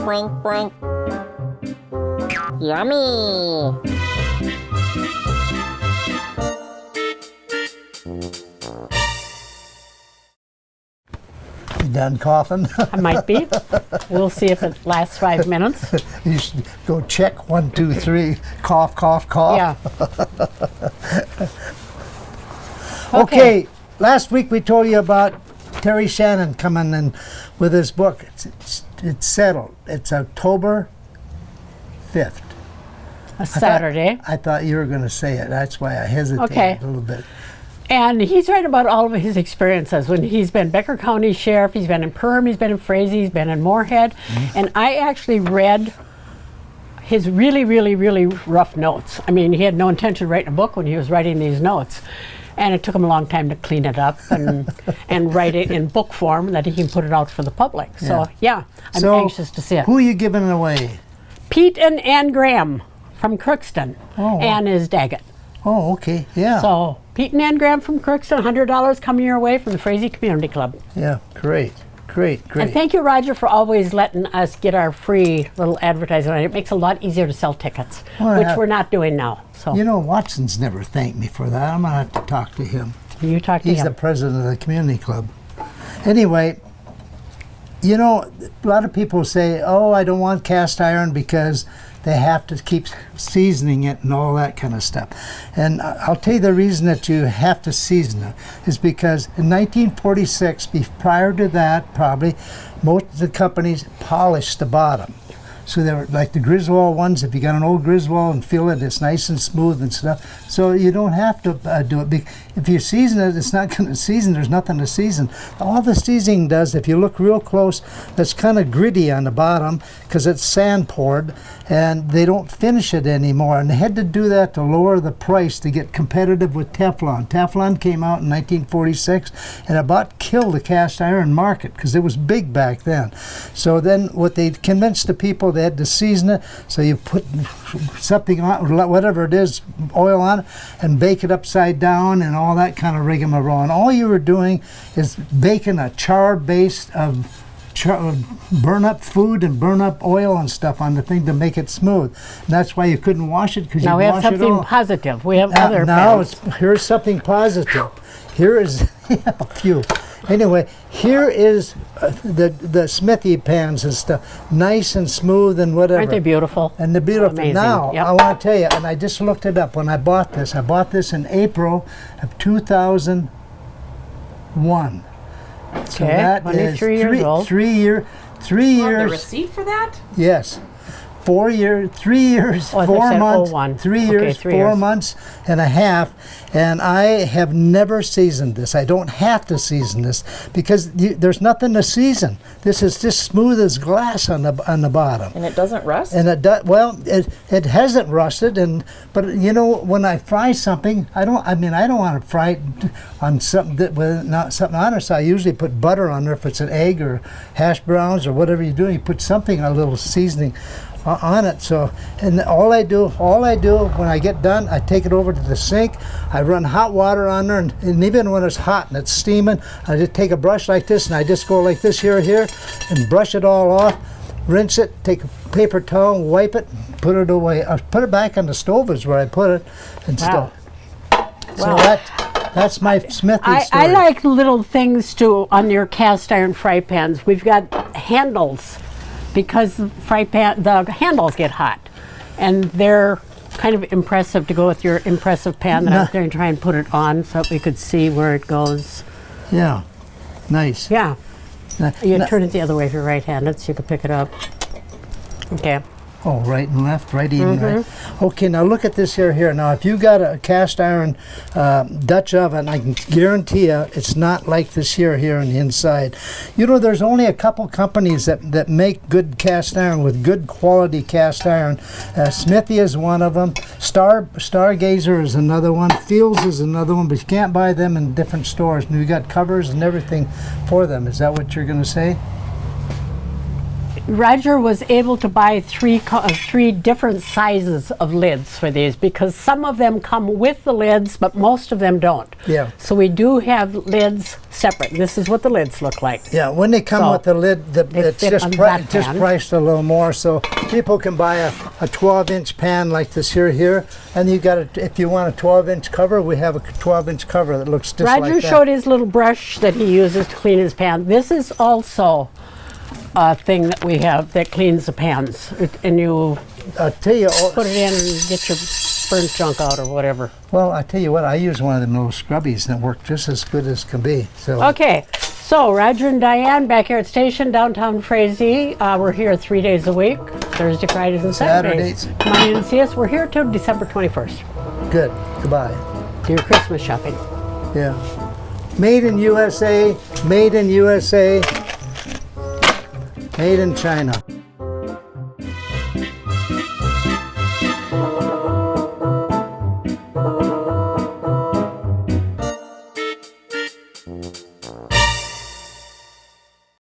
Boink, boink. Yummy. You done coughing? I might be. We'll see if it lasts 5 minutes. You should go check 1, 2, 3. Cough, cough, cough. Yeah. Okay. Last week we told you about Terry Shannon coming in with his book. It's settled. It's October 5th. A Saturday. I thought you were going to say it. That's why I hesitated a little bit. And he's writing about all of his experiences. When he's been Becker County Sheriff, he's been in Perham, he's been in Frazee, he's been in Moorhead. And I actually read his really, really, really rough notes. I mean, he had no intention of writing a book when he was writing these notes. And it took him a long time to clean it up and write it in book form that he can put it out for the public. So, yeah, I'm anxious to see it. Who are you giving away? Pete and Ann Graham from Crookston. Oh. Ann is Daggett. Oh, okay, yeah. So, Pete and Ann Graham from Crookston, $100 coming your way from the Frazee Community Club. Yeah, great, great, great. And thank you, Roger, for always letting us get our free little advertising on it. It makes it a lot easier to sell tickets, which we're not doing now. So you know, Watson's never thanked me for that. I'm going to have to talk to him. You talk to him. He's the president of the community club. Anyway, you know, a lot of people say, oh, I don't want cast iron because they have to keep seasoning it and all that kind of stuff. And I'll tell you the reason that you have to season it is because in 1946, prior to that probably, most of the companies polished the bottom. So they were like the Griswold ones. If you got an old Griswold and feel it, it's nice and smooth and stuff. So you don't have to do it. If you season it, it's not going to season. There's nothing to season. All the seasoning does, if you look real close, it's kind of gritty on the bottom because it's sand poured, and they don't finish it anymore. And they had to do that to lower the price to get competitive with Teflon. Teflon came out in 1946 and about killed the cast iron market because it was big back then. So then what they convinced the people, they had to season it. So you put something on, whatever it is, oil on it, and bake it upside down and all that kind of rigmarole. And all you were doing is baking a char base of burn up food and burn up oil and stuff on the thing to make it smooth. And that's why you couldn't wash it, because you wash it all. Now we have something positive. We have other now here's something positive. Here is a few. Anyway, here is the Smithey pans and stuff, nice and smooth and whatever. Aren't they beautiful? And they're beautiful. Amazing. Now, yep. I want to tell you, and I just looked it up when I bought this. I bought this in April of 2001. So that is 23 years old. 3 years. The receipt for that? Yes. 4 years, 3 years, 4 months, 3 years, 4 months and a half, and I have never seasoned this. I don't have to season this because there's nothing to season. This is just smooth as glass on the bottom. And it doesn't rust? And it does. Well, it hasn't rusted, but you know, when I fry something, I don't want to fry it on something with not something on it. So I usually put butter on there if it's an egg or hash browns or whatever you do. You put something, a little seasoning on it. So, and all I do when I get done, I take it over to the sink, I run hot water on there, and even when it's hot and it's steaming, I just take a brush like this and I just go like this here and brush it all off, rinse it, take a paper towel, wipe it, put it away. I put it back on the stove is where I put it and stuff. So that's my Smithey story. I like little things too on your cast iron fry pans. We've got handles, because the handles get hot, and they're kind of impressive to go with your impressive pan that I was going to try and put it on so that we could see where it goes. Yeah, nice. Yeah. You turn it the other way if you're right-handed so you can pick it up. Okay. Oh, right and left, right and right. Okay, now look at this here. Now, if you got a cast iron Dutch oven, I can guarantee you it's not like this here on the inside. You know, there's only a couple companies that make good cast iron with good quality cast iron. Smithey is one of them. Stargazer is another one. Fields is another one, but you can't buy them in different stores. And we got covers and everything for them. Is that what you're going to say? Roger was able to buy three different sizes of lids for these because some of them come with the lids, but most of them don't. Yeah. So we do have lids separate. This is what the lids look like. Yeah, when they come So with the lid, it's fit just, on that just pan. priced a little more. So people can buy a 12-inch pan like this here, and you got it. If you want a 12-inch cover, we have a 12-inch cover that looks just Roger like that. showed his little brush that he uses to clean his pan. This is also a thing that we have that cleans the pans. And you I'll tell you. put it in and get your burnt junk out or whatever. Well, I tell you what, I use one of them little scrubbies and it worked just as good as can be. So Okay, so Roger and Diane back here at Station, downtown Frazee. We're here 3 days a week, Thursday, Fridays, and Saturdays. Saturdays. Come on in and see us. We're here till December 21st. good. Goodbye. Do your Christmas shopping. Yeah. Made in USA. Made in USA. Made in China.